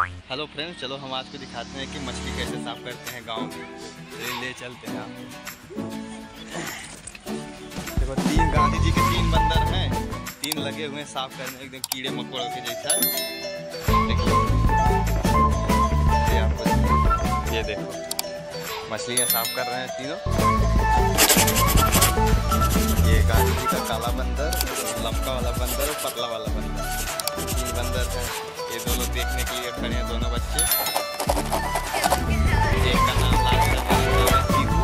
Hello friends, चलो हम आज को दिखाते हैं कि मछली कैसे साफ करते हैं गांव में। तो ले चलते हैं आप। देखो, तीन गांधी जी के 3 बंदर हैं, 3 लगे हुए हैं साफ करने, एकदम कीड़े मकोड़ों के जैसा। देखिए, ये देखो मछलियाँ साफ कर रहे हैं तीनों। ये गांधी जी का काला बंदर, लंबा वाला बंदर और पतला वाला बंदर, 3 बंदर हैं। ये दोनों देखने के लिए खड़े हैं, दोनों बच्चे। एक का नाम लाल है चीकू,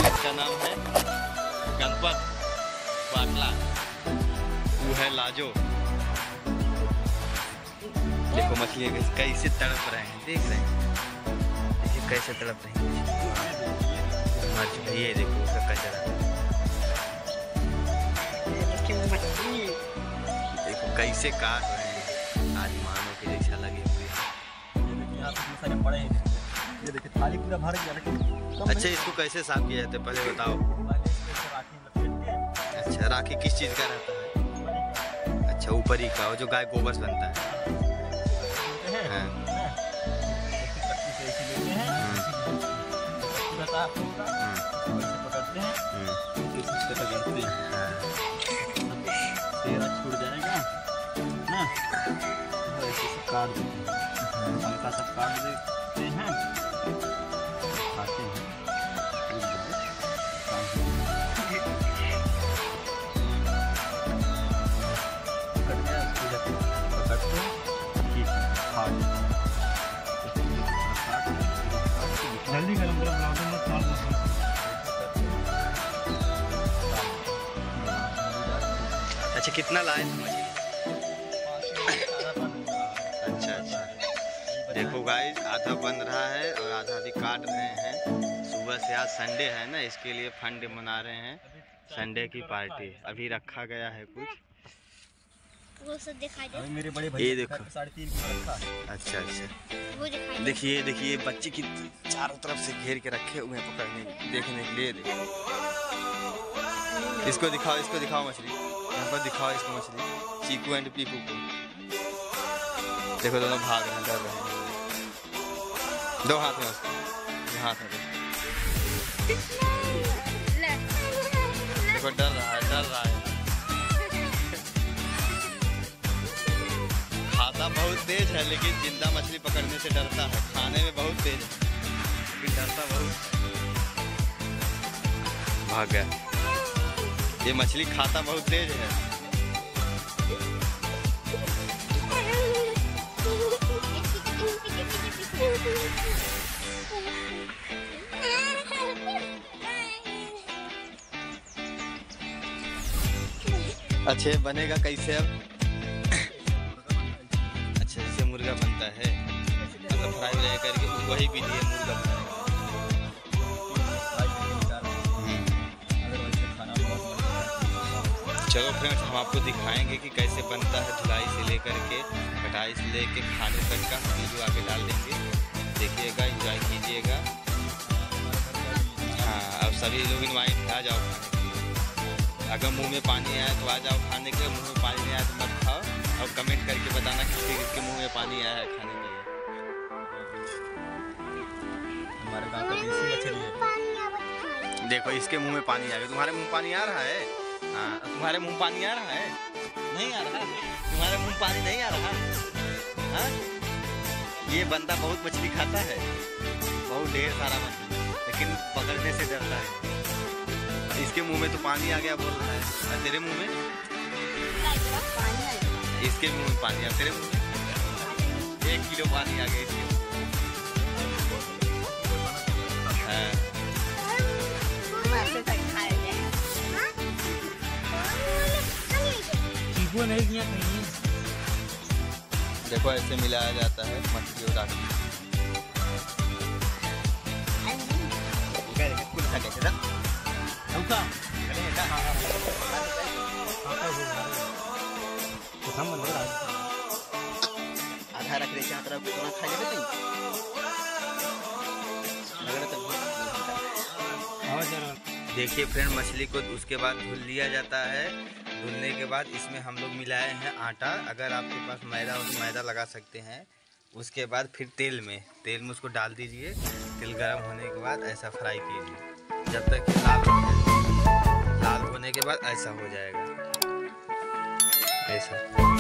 इसका नाम है गणपत बाटला, वो है लाजो। देखो मछलियाँ कैसे तड़प रहे हैं, देख रहे हैं, देखिए कैसे तड़प रहे हैं। ये देखो उसका कचरा, देखो कैसे काट रहे हैं, आज मानो के जैसा लगे हुए हैं। पड़े हैं, ये देखिए थाली पूरा भर गया। अच्छा, इसको कैसे साफ किया जाता है पहले बताओ। अच्छा, राखी किस चीज़ का रहता है? अच्छा, ऊपरी का, जो गाय गोबर से बनता है। छूट जाएगा ना, ऐसे काट देते हैं, हल्का सा काट देते हैं, खाते हैं। जल्दी गरम गरम बना दो। अच्छा, कितना लाए? अच्छा अच्छा, देखो गाइस, आधा बन रहा है और आधा भी काट रहे हैं। सुबह से आज संडे है ना, इसके लिए फंड मना रहे हैं, संडे की पार्टी। अभी रखा गया है कुछ, वो सब दिखाई दे। मेरे बड़े ये देखो 3.5 किलो रखा है। अच्छा अच्छा, वो दिखाई दे। देखिए देखिए बच्चे की चारों तरफ से घेर के रखे हुए हैं पकड़ने देखने के लिए। देखो, इसको दिखाओ मछली, यहाँ पर दिखाओ इसको मछली, चीकू एंड पीकू को। देखो दोनों भाग रहे हैं, डर रहे हैं। 2 हाथ में उसको, हाथ में देखो, डर रहा है। खाता बहुत तेज है, लेकिन जिंदा मछली पकड़ने से डरता है। खाने में बहुत तेज है, लेकिन डरता बहुत। भाग गया। ये मछली खाता बहुत तेज है। अच्छे बनेगा कैसे अब? अच्छा, जैसे मुर्गा बनता है, मतलब फ्राई व्राई करके वही विधि है मुर्गा बनाएगा। चलो फ्रेंड्स, हम आपको दिखाएंगे कि कैसे बनता है, धुलाई से लेकर के कटाई से लेकर खाने तक का वीडियो आगे डाल देंगे। देखिएगा, एंजॉय कीजिएगा। हाँ, अब सभी लोग इनवाइट आ जाओ खाने के लिए। अगर मुंह में पानी आया तो आ जाओ खाने के लिए, मुंह में पानी नहीं आया तो मत खाओ। और कमेंट करके बताना किसके मुंह में पानी आया है खाने के लिए। हमारे गाँव का देसी मछली है। देखो, इसके मुंह में पानी आ गया। तुम्हारे मुंह पानी आ रहा है? हाँ, तुम्हारे मुंह पानी आ रहा है? नहीं आ रहा? तुम्हारे मुंह पानी नहीं आ रहा? हाँ? ये बंदा बहुत मछली खाता है, बहुत ढेर सारा मछली, लेकिन पकड़ने से डरता है। इसके मुंह में तो पानी आ गया बोल रहा है, और तेरे मुंह में? इसके मुंह में पानी आ, तेरे मुंह में 1 किलो पानी आ गया इसके मुंह। हाँ, नहीं किया कहीं। देखो ऐसे मिलाया जाता है मछली और राखी। आधा रख दे, क्या तरफ थोड़ा खा लेते हैं। देखिए फ्रेंड, मछली को उसके बाद धुल लिया जाता है, धुलने के बाद इसमें हम लोग मिलाए हैं आटा। अगर आपके पास मैदा हो तो मैदा लगा सकते हैं। उसके बाद फिर तेल में उसको डाल दीजिए। तेल गर्म होने के बाद ऐसा फ्राई कीजिए जब तक कि लाल हो जाए। लाल होने के बाद ऐसा हो जाएगा, ऐसा।